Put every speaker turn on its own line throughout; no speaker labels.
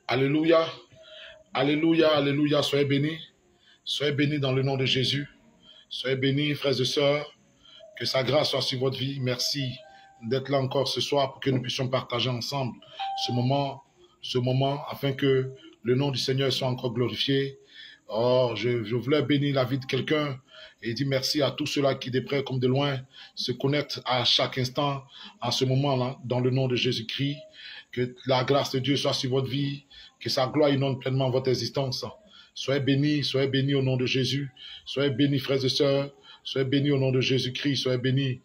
Alléluia, alléluia, alléluia, soyez bénis. Soyez bénis dans le nom de Jésus. Soyez bénis, frères et sœurs. Que sa grâce soit sur votre vie. Merci d'être là encore ce soir pour que nous puissions partager ensemble ce moment afin que le nom du Seigneur soit encore glorifié. Oh, je voulais bénir la vie de quelqu'un et dire merci à tous ceux-là qui, de près comme de loin, se connectent à chaque instant, à ce moment-là, dans le nom de Jésus-Christ. Que la grâce de Dieu soit sur votre vie, que sa gloire inonde pleinement votre existence. Soyez bénis au nom de Jésus. Soyez bénis, frères et sœurs. Soyez bénis au nom de Jésus-Christ. Soyez bénis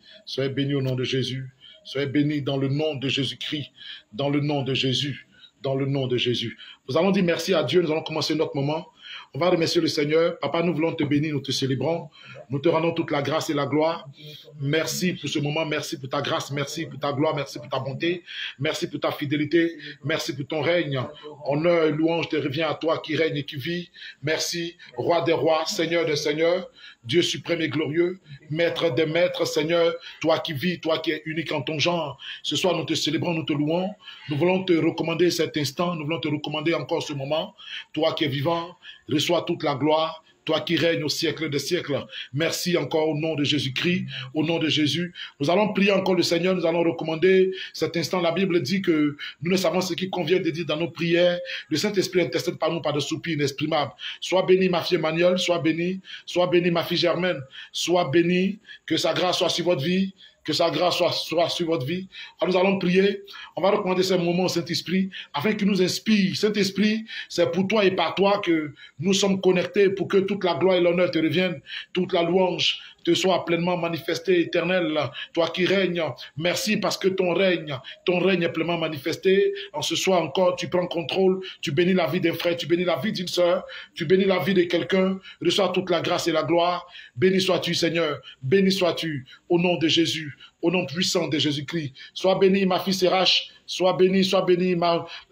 au nom de Jésus. Soyez bénis dans le nom de Jésus-Christ, dans le nom de Jésus, dans le nom de Jésus. Nous allons dire merci à Dieu. Nous allons commencer notre moment. On va remercier le Seigneur. Papa, nous voulons te bénir, nous te célébrons. Nous te rendons toute la grâce et la gloire. Merci pour ce moment. Merci pour ta grâce. Merci pour ta gloire. Merci pour ta bonté. Merci pour ta fidélité. Merci pour ton règne. Honneur et louange te revient à toi qui règne et qui vit. Merci, roi des rois, Seigneur des seigneurs, Dieu suprême et glorieux, maître des maîtres, Seigneur, toi qui vis, toi qui es unique en ton genre. Ce soir, nous te célébrons, nous te louons. Nous voulons te recommander cet instant. Nous voulons te recommander encore ce moment. Toi qui es vivant, reçois toute la gloire, toi qui règnes au siècle des siècles. Merci encore au nom de Jésus-Christ, au nom de Jésus. Nous allons prier encore le Seigneur, nous allons recommander cet instant. La Bible dit que nous ne savons ce qui convient de dire dans nos prières. Le Saint-Esprit intercède par nous par des soupirs inexprimables. Sois béni ma fille Emmanuel, sois béni ma fille Germaine, sois béni, que sa grâce soit sur votre vie. Que sa grâce soit sur votre vie. Alors nous allons prier. On va recommander ce moment au Saint-Esprit afin qu'il nous inspire. Saint-Esprit, c'est pour toi et par toi que nous sommes connectés pour que toute la gloire et l'honneur te reviennent, toute la louange te soit pleinement manifestée, éternel. Toi qui règnes, merci parce que ton règne est pleinement manifesté. En ce soir encore, tu prends contrôle, tu bénis la vie d'un frère, tu bénis la vie d'une sœur, tu bénis la vie de quelqu'un. Reçois toute la grâce et la gloire. Béni sois-tu, Seigneur. Béni sois-tu au nom de Jésus. Au nom puissant de Jésus-Christ. Sois bénie, ma fille Sérach. Sois bénie,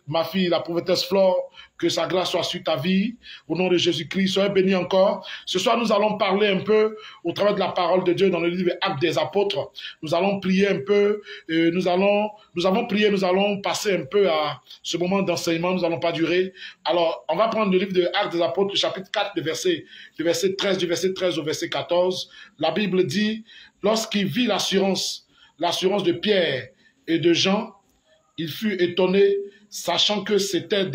ma fille, la prophétesse Flore. Que sa grâce soit sur ta vie. Au nom de Jésus-Christ, sois bénie encore. Ce soir, nous allons parler un peu au travers de la parole de Dieu dans le livre Actes des Apôtres. Nous allons prier un peu. Nous avons prié, nous allons passer un peu à ce moment d'enseignement. Nous n'allons pas durer. Alors, on va prendre le livre de Actes des Apôtres, chapitre 4, du verset 13 au verset 14. La Bible dit, lorsqu'il vit l'assurance de Pierre et de Jean, il fut étonné, sachant que c'était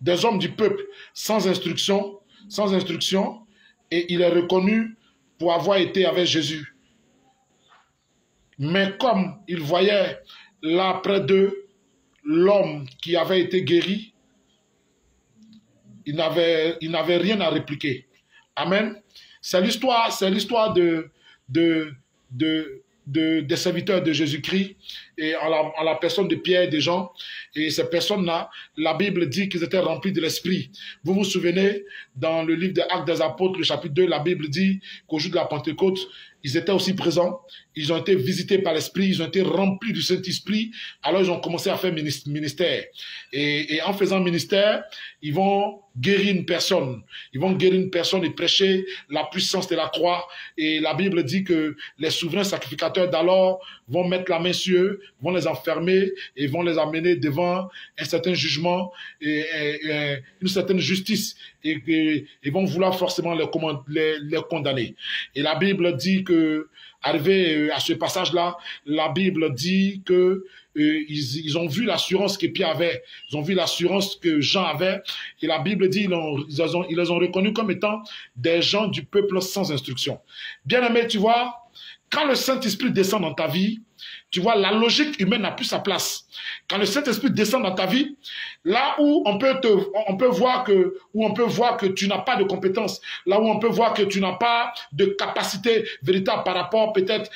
des hommes du peuple sans instruction, et il est reconnu pour avoir été avec Jésus. Mais comme il voyait là près d'eux l'homme qui avait été guéri, il n'avait rien à répliquer. Amen. C'est l'histoire des serviteurs de Jésus-Christ et en la personne de Pierre et de Jean. Et ces personnes-là, la Bible dit qu'ils étaient remplis de l'Esprit. Vous vous souvenez, dans le livre des Actes des Apôtres, le chapitre 2, la Bible dit qu'au jour de la Pentecôte, ils étaient aussi présents, ils ont été visités par l'Esprit, ils ont été remplis du Saint-Esprit, alors ils ont commencé à faire ministère. Et en faisant ministère, ils vont guérir une personne. Ils vont guérir une personne et prêcher la puissance de la croix. Et la Bible dit que les souverains sacrificateurs d'alors vont mettre la main sur eux, vont les enfermer et vont les amener devant un certain jugement et une certaine justice. Et vont vouloir forcément les condamner. Et la Bible dit que, arrivé à ce passage-là, la Bible dit que ils ont vu l'assurance que Pierre avait, ils ont vu l'assurance que Jean avait, et la Bible dit ils les ont reconnus comme étant des gens du peuple sans instruction. Bien aimé, tu vois, quand le Saint-Esprit descend dans ta vie, tu vois, la logique humaine n'a plus sa place. Quand le Saint-Esprit descend dans ta vie, là où on peut voir que tu n'as pas de compétences, là où on peut voir que tu n'as pas de capacité véritable par rapport peut-être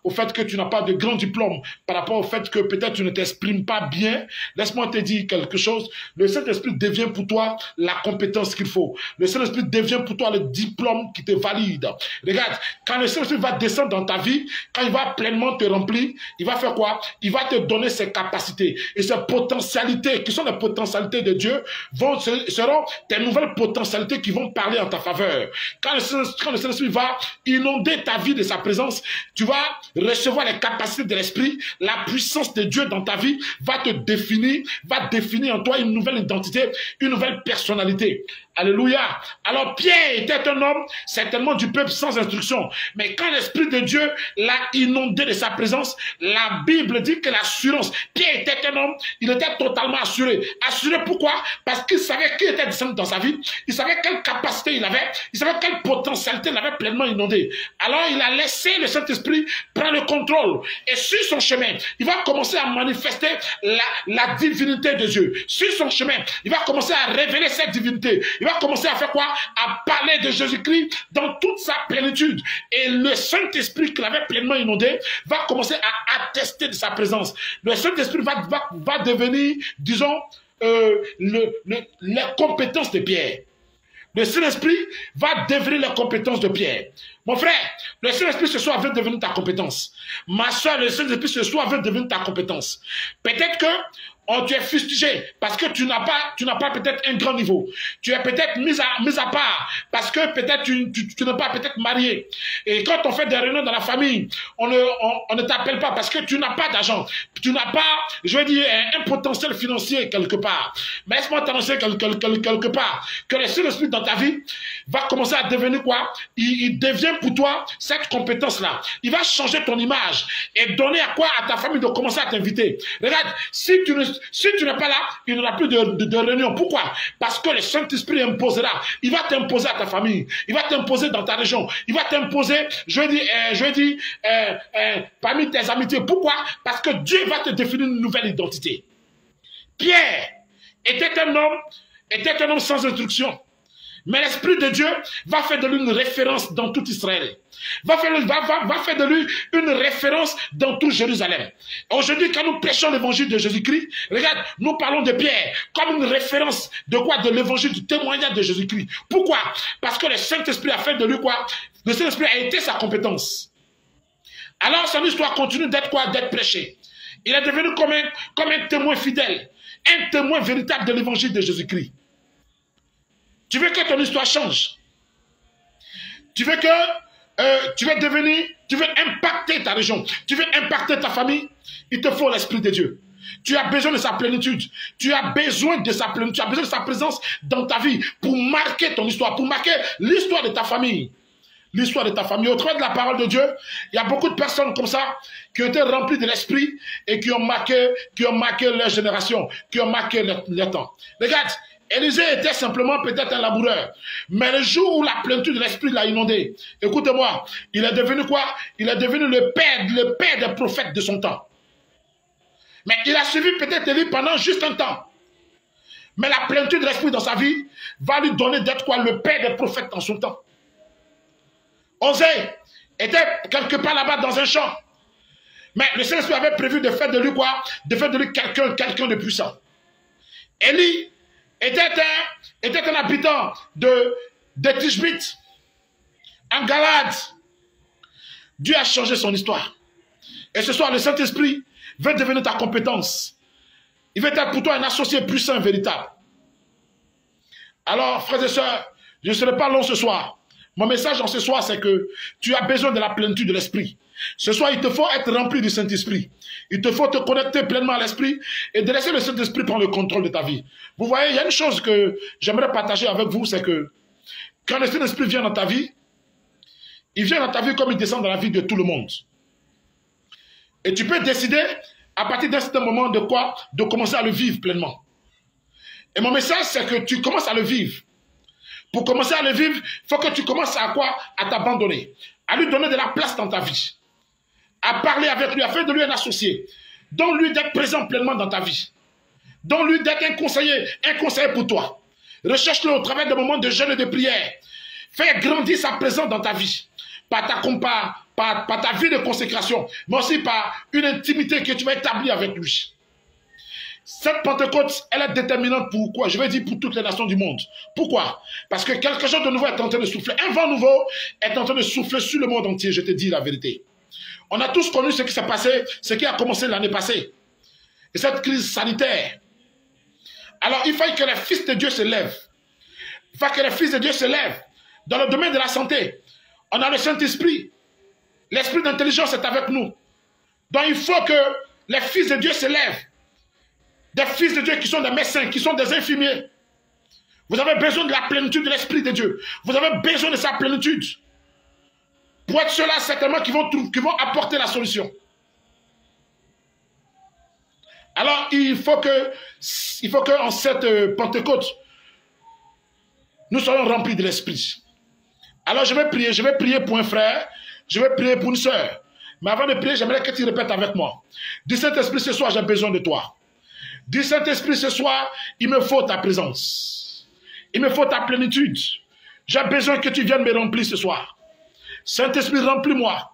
au fait que tu n'as pas de grand diplôme, par rapport au fait que peut-être tu ne t'exprimes pas bien, laisse-moi te dire quelque chose, le Saint-Esprit devient pour toi la compétence qu'il faut. Le Saint-Esprit devient pour toi le diplôme qui te valide. Regarde, quand le Saint-Esprit va descendre dans ta vie, quand il va pleinement te remplir, il va faire quoi? Il va te donner ses capacités et ses potentialités, qui sont les potentialités de Dieu, seront tes nouvelles potentialités qui vont parler en ta faveur. Quand le Saint-Esprit va inonder ta vie de sa présence, tu vas recevoir les capacités de l'Esprit, la puissance de Dieu dans ta vie va définir en toi une nouvelle identité, une nouvelle personnalité. Alléluia. Alors Pierre était un homme certainement du peuple sans instruction. Mais quand l'Esprit de Dieu l'a inondé de sa présence, la Bible dit que l'assurance, Pierre était un homme, il était totalement assuré. Assuré pourquoi? Parce qu'il savait qui était descendu dans sa vie, il savait quelle capacité il avait, il savait quelle potentialité il avait pleinement inondé. Alors il a laissé le Saint-Esprit prendre le contrôle. Et sur son chemin, il va commencer à manifester la divinité de Dieu. Sur son chemin, il va commencer à révéler cette divinité. Il va commencer à faire quoi? À parler de Jésus-Christ dans toute sa plénitude. Et le Saint-Esprit qu'il avait pleinement inondé va commencer à attester de sa présence. Le Saint-Esprit va devenir, disons, les compétences de Pierre. Le Saint-Esprit va devenir les compétences de Pierre. Mon frère, le Saint-Esprit ce soir veut devenir ta compétence. Ma soeur, le Saint-Esprit ce soir veut devenir ta compétence. Peut-être que tu es fustigé parce que tu n'as pas peut-être un grand niveau. Tu es peut-être mis à part parce que peut-être tu n'es pas peut-être marié. Et quand on fait des réunions dans la famille, on ne t'appelle pas parce que tu n'as pas d'argent. Tu n'as pas, je veux dire, un potentiel financier quelque part. Mais laisse-moi t'annoncer quelque part que le Saint-Esprit dans ta vie va commencer à devenir quoi? Il devient pour toi cette compétence-là. Il va changer ton image et donner à quoi? À ta famille de commencer à t'inviter. Regarde, si tu n'es pas là, il n'y aura plus de réunion. Pourquoi? Parce que le Saint-Esprit imposera. Il va t'imposer à ta famille. Il va t'imposer dans ta région. Il va t'imposer, parmi tes amitiés. Pourquoi? Parce que Dieu va te définir une nouvelle identité. Pierre était un homme sans instruction. Mais l'Esprit de Dieu va faire de lui une référence dans tout Israël. Va faire de lui une référence dans tout Jérusalem. Aujourd'hui, quand nous prêchons l'évangile de Jésus-Christ, regarde, nous parlons de Pierre comme une référence de quoi? De l'évangile, du témoignage de Jésus-Christ. Pourquoi? Parce que le Saint-Esprit a fait de lui quoi? Le Saint-Esprit a été sa compétence. Alors, son histoire continue d'être quoi? D'être prêchée. Il est devenu comme un témoin fidèle, un témoin véritable de l'évangile de Jésus-Christ. Tu veux que ton histoire change? Tu veux impacter ta région? Tu veux impacter ta famille? Il te faut l'Esprit de Dieu. Tu as besoin de sa plénitude. Tu as besoin de sa plénitude. Tu as besoin de sa présence dans ta vie pour marquer ton histoire, pour marquer l'histoire de ta famille. L'histoire de ta famille. Au travers de la parole de Dieu, il y a beaucoup de personnes comme ça qui ont été remplies de l'Esprit et qui ont marqué leur génération, qui ont marqué leur temps. Regarde, Élisée était simplement peut-être un laboureur. Mais le jour où la plénitude de l'Esprit l'a inondé, écoutez-moi, il est devenu quoi? Il est devenu le père des prophètes de son temps. Mais il a suivi peut-être Élie pendant juste un temps. Mais la plénitude de l'Esprit dans sa vie va lui donner d'être quoi? Le père des prophètes dans son temps. Osée était quelque part là-bas dans un champ. Mais le Saint-Esprit avait prévu de faire de lui quoi? De faire de lui quelqu'un de puissant. Élie était un habitant de Tishbite, en Galade. Dieu a changé son histoire. Et ce soir, le Saint-Esprit veut devenir ta compétence. Il veut être pour toi un associé puissant et véritable. Alors, frères et sœurs, je ne serai pas long ce soir. Mon message en ce soir, c'est que tu as besoin de la plénitude de l'Esprit. Ce soir, il te faut être rempli du Saint-Esprit. Il te faut te connecter pleinement à l'Esprit et de laisser le Saint-Esprit prendre le contrôle de ta vie. Vous voyez, il y a une chose que j'aimerais partager avec vous, c'est que quand le Saint-Esprit vient dans ta vie, il vient dans ta vie comme il descend dans la vie de tout le monde. Et tu peux décider, à partir d'un certain moment, de quoi? De commencer à le vivre pleinement. Et mon message, c'est que tu commences à le vivre. Pour commencer à le vivre, il faut que tu commences à quoi? À t'abandonner. À lui donner de la place dans ta vie. À parler avec lui, à faire de lui un associé. Donne-lui d'être présent pleinement dans ta vie. Donne-lui d'être un conseiller pour toi. Recherche-le au travers de moments de jeûne et de prière. Fais grandir sa présence dans ta vie. Par ta vie de consécration, mais aussi par une intimité que tu vas établir avec lui. Cette Pentecôte, elle est déterminante pour quoi? Je vais dire pour toutes les nations du monde. Pourquoi? Parce que quelque chose de nouveau est en train de souffler. Un vent nouveau est en train de souffler sur le monde entier, je te dis la vérité. On a tous connu ce qui s'est passé, ce qui a commencé l'année passée. Et cette crise sanitaire. Alors, il faut que les fils de Dieu se lèvent. Il faut que les fils de Dieu se lèvent. Dans le domaine de la santé, on a le Saint-Esprit. L'esprit d'intelligence est avec nous. Donc, il faut que les fils de Dieu se lèvent. Des fils de Dieu qui sont des médecins, qui sont des infirmiers. Vous avez besoin de la plénitude de l'Esprit de Dieu. Vous avez besoin de sa plénitude. Pour être ceux-là, certainement, qui vont apporter la solution. Alors, il faut que en cette Pentecôte, nous soyons remplis de l'Esprit. Alors, je vais prier pour un frère, je vais prier pour une soeur. Mais avant de prier, j'aimerais que tu répètes avec moi. Dis Saint-Esprit, ce soir, j'ai besoin de toi. Dis Saint-Esprit, ce soir, il me faut ta présence. Il me faut ta plénitude. J'ai besoin que tu viennes me remplir ce soir. Saint-Esprit, remplis-moi.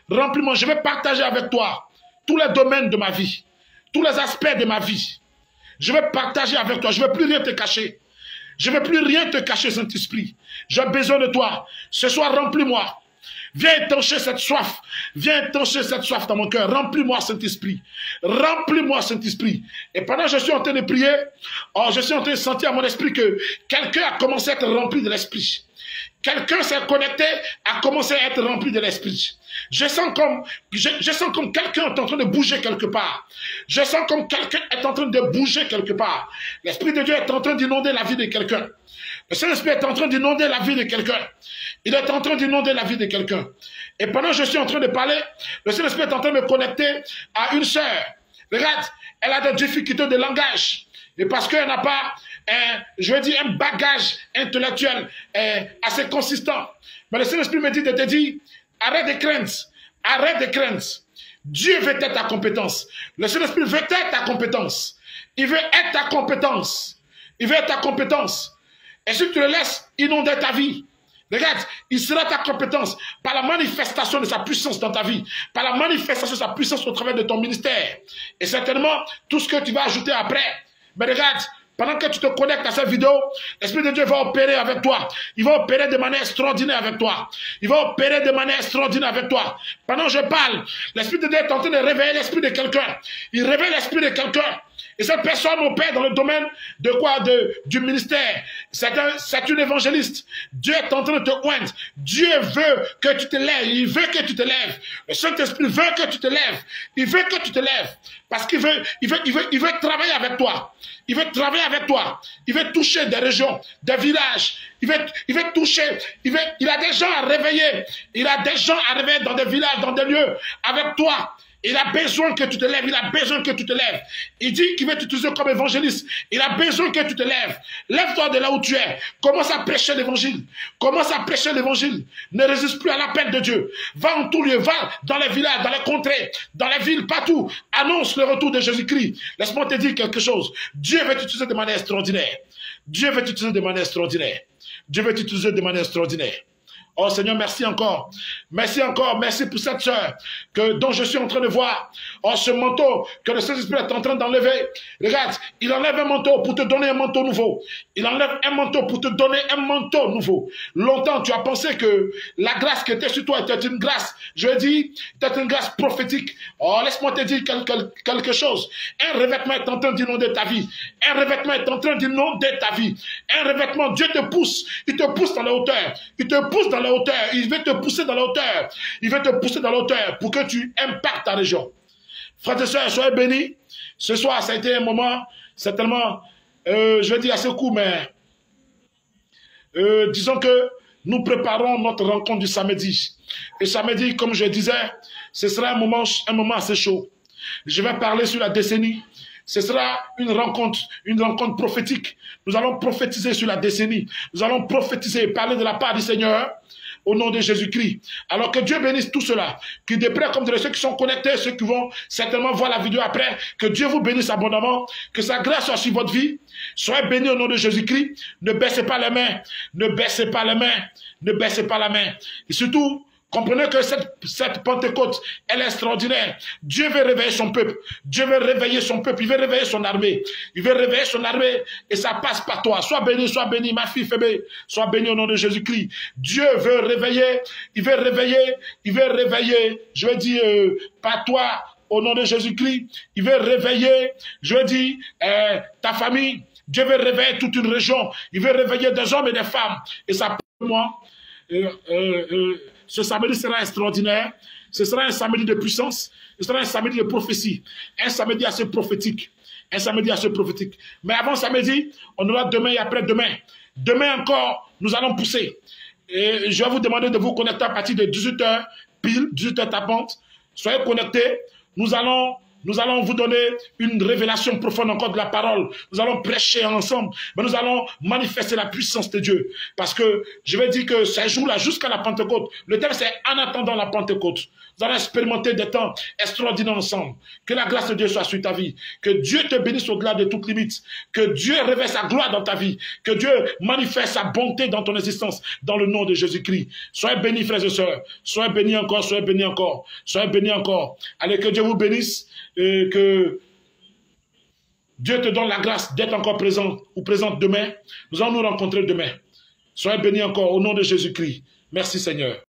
Remplis-moi. Je vais partager avec toi tous les domaines de ma vie. Tous les aspects de ma vie. Je vais partager avec toi. Je ne vais plus rien te cacher. Je ne vais plus rien te cacher, Saint-Esprit. J'ai besoin de toi. Ce soir, remplis-moi. Viens étancher cette soif. Viens étancher cette soif dans mon cœur. Remplis-moi, Saint-Esprit. Remplis-moi, Saint-Esprit. Et pendant que je suis en train de prier, je suis en train de sentir à mon esprit que quelqu'un a commencé à être rempli de l'Esprit. Quelqu'un s'est connecté, a commencé à être rempli de l'Esprit. Je sens comme quelqu'un est en train de bouger quelque part. Je sens comme quelqu'un est en train de bouger quelque part. L'Esprit de Dieu est en train d'inonder la vie de quelqu'un. Le Saint-Esprit est en train d'inonder la vie de quelqu'un. Il est en train d'inonder la vie de quelqu'un. Et pendant que je suis en train de parler, le Saint-Esprit est en train de me connecter à une sœur. Regarde, elle a des difficultés de langage. Et parce qu'elle n'a pas, un bagage intellectuel assez consistant. Mais le Saint-Esprit me dit de te dire, arrête de craindre. Arrête de craindre. Dieu veut être ta compétence. Le Saint-Esprit veut être ta compétence. Il veut être ta compétence. Il veut être ta compétence. Et si tu le laisses inonder ta vie, regarde, il sera ta compétence par la manifestation de sa puissance dans ta vie, par la manifestation de sa puissance au travers de ton ministère. Et certainement, tout ce que tu vas ajouter après. Mais regarde, pendant que tu te connectes à cette vidéo, l'Esprit de Dieu va opérer avec toi. Il va opérer de manière extraordinaire avec toi. Il va opérer de manière extraordinaire avec toi. Pendant que je parle, l'Esprit de Dieu est en train de réveiller l'esprit de quelqu'un. Il réveille l'esprit de quelqu'un. Et cette personne opère dans le domaine de quoi? Du ministère. C'est une évangéliste. Dieu est en train de te oindre. Dieu veut que tu te lèves. Il veut que tu te lèves. Le Saint-Esprit veut que tu te lèves. Il veut que tu te lèves. Parce qu'il veut travailler avec toi. Il veut travailler avec toi. Il veut toucher des régions, des villages. Il veut toucher. Il a des gens à réveiller. Il a des gens à réveiller dans des villages, dans des lieux avec toi. Il a besoin que tu te lèves. Il a besoin que tu te lèves. Il dit qu'il veut t'utiliser comme évangéliste. Il a besoin que tu te lèves. Lève-toi de là où tu es. Commence à prêcher l'évangile. Commence à prêcher l'évangile. Ne résiste plus à l'appel de Dieu. Va en tout lieu. Va dans les villages, dans les contrées, dans les villes, partout. Annonce le retour de Jésus-Christ. Laisse-moi te dire quelque chose. Dieu veut t'utiliser de manière extraordinaire. Dieu veut t'utiliser de manière extraordinaire. Dieu veut t'utiliser de manière extraordinaire. Oh Seigneur, merci encore. Merci encore. Merci pour cette sœur dont je suis en train de voir. Oh, ce manteau que le Saint-Esprit est en train d'enlever. Regarde, il enlève un manteau pour te donner un manteau nouveau. Il enlève un manteau pour te donner un manteau nouveau. Longtemps, tu as pensé que la grâce qui était sur toi était une grâce, je dis, était une grâce prophétique. Oh, laisse-moi te dire quelque chose. Un revêtement est en train d'inonder ta vie. Un revêtement est en train d'inonder ta vie. Un revêtement, Dieu te pousse. Il te pousse dans la hauteur. Il te pousse dans la hauteur. Il veut te pousser dans la hauteur. Il veut te pousser dans la hauteur pour que tu impactes ta région. Frères et sœurs, soyez bénis. Ce soir, ça a été un moment, certainement, je vais dire assez court, mais disons que nous préparons notre rencontre du samedi. Et samedi, comme je disais, ce sera un moment assez chaud. Je vais parler sur la décennie. Ce sera une rencontre prophétique. Nous allons prophétiser sur la décennie. Nous allons prophétiser et parler de la part du Seigneur au nom de Jésus-Christ. Alors que Dieu bénisse tout cela, qui de près comme de ceux qui sont connectés, ceux qui vont certainement voir la vidéo après, que Dieu vous bénisse abondamment, que sa grâce soit sur votre vie. Soyez bénis au nom de Jésus-Christ. Ne baissez pas les mains, ne baissez pas les mains, ne baissez pas la main. Et surtout, Comprenez que cette Pentecôte, elle est extraordinaire. Dieu veut réveiller son peuple. Dieu veut réveiller son peuple. Il veut réveiller son armée. Il veut réveiller son armée et ça passe par toi. Sois béni, ma fille Phébé. Sois béni au nom de Jésus-Christ. Dieu veut réveiller. Il veut réveiller. Il veut réveiller. Je veux dire, par toi, au nom de Jésus-Christ. Il veut réveiller, je veux dire, ta famille. Dieu veut réveiller toute une région. Il veut réveiller des hommes et des femmes. Et ça, pour moi, ce samedi sera extraordinaire. Ce sera un samedi de puissance. Ce sera un samedi de prophétie. Un samedi assez prophétique. Un samedi assez prophétique. Mais avant samedi, on aura demain et après-demain. Demain encore, nous allons pousser. Et je vais vous demander de vous connecter à partir de 18h pile, 18h tapante. Soyez connectés. Nous allons vous donner une révélation profonde encore de la parole. Nous allons prêcher ensemble. Mais nous allons manifester la puissance de Dieu. Parce que je vais dire que ces jours-là, jusqu'à la Pentecôte, le thème c'est en attendant la Pentecôte. Nous allons expérimenter des temps extraordinaires ensemble. Que la grâce de Dieu soit sur ta vie. Que Dieu te bénisse au-delà de toute limite. Que Dieu révèle sa gloire dans ta vie. Que Dieu manifeste sa bonté dans ton existence. Dans le nom de Jésus-Christ. Soyez bénis, frères et sœurs. Soyez bénis encore, soyez bénis encore. Soyez bénis encore. Allez, que Dieu vous bénisse. Et que Dieu te donne la grâce d'être encore présent ou présente demain. Nous allons nous rencontrer demain. Soyez bénis encore au nom de Jésus-Christ. Merci Seigneur.